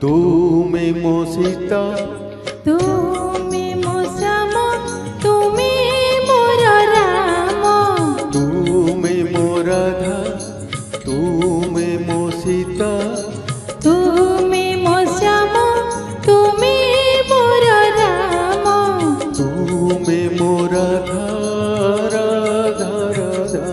তুমি মো সীতা, তুমি মো শ্যাম, তুমি মোর রাম। তুমি মো রাধা, তুমি মো সীতা, তুমি মো শ্যাম, তুমি মোর রাম। তুমি মো রাধা রাধা রাধা।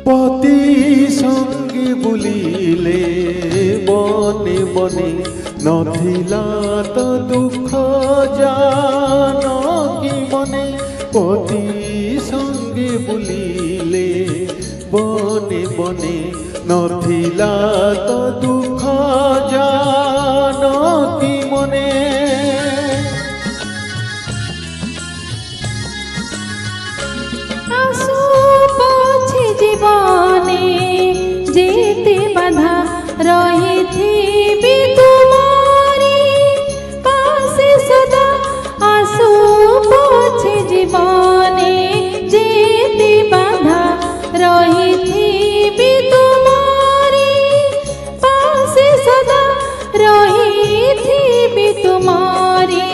পতি সঙ্গে বুলিলে বনে বনে, নথিলা তো দুঃখ জানকী মনে। পতি সঙ্গে বুলিলে বনে বনে, নথিলা তো দুঃখ জানকী মনে। আসু পছে জীবনে, যেতে বাধা রহিথিবি তোমারি পাশে সদা। আসু পছে জীবনে, যেতে বাধা রহিথিবি তোমারি পাশে সদা। রহিথিবি তোমারি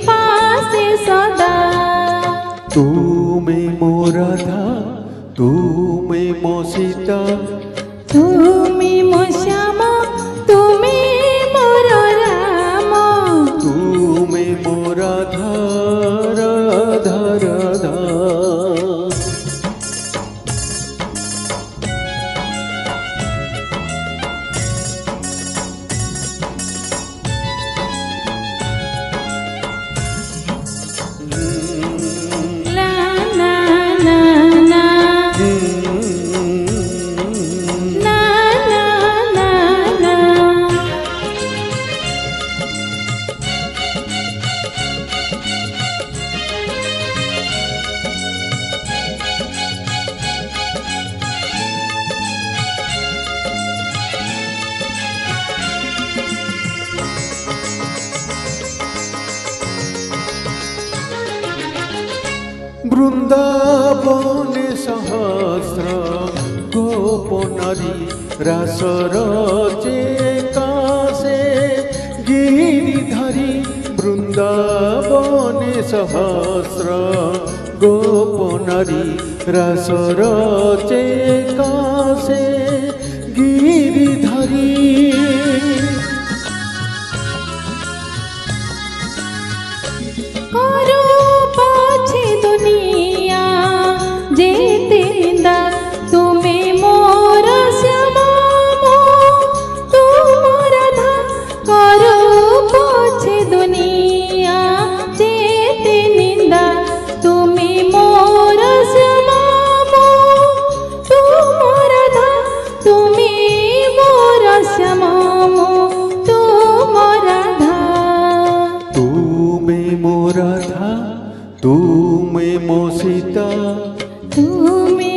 পাশে সদা। তুমি মো রাধা, তুমি মো সীতা, তুমি মো শ্যাম, তুমি মোর রাম। তুমি মো রাধা রাধা রাধা। লা না না না, না না না না। বৃন্দাবনে সহস্র গোপনারী, রাস রচে কাশে গিরিধারী। বৃন্দাবনে সহস্র গোপনারী, রাস রচে কাশে গিরিধারী। করো পছে দুনিয়া, যেতে নিন্দা তুমি মোর শ্যাম, তোমার রাধা। করো পছে দুনিয়া, যেতে নিন্দা তুমি মোর শ্যাম, তোমার রাধা। তুমি মোর শ্যাম, তোমার রাধা। তুমি মো রাধা, তুমি মো সীতা, তুমি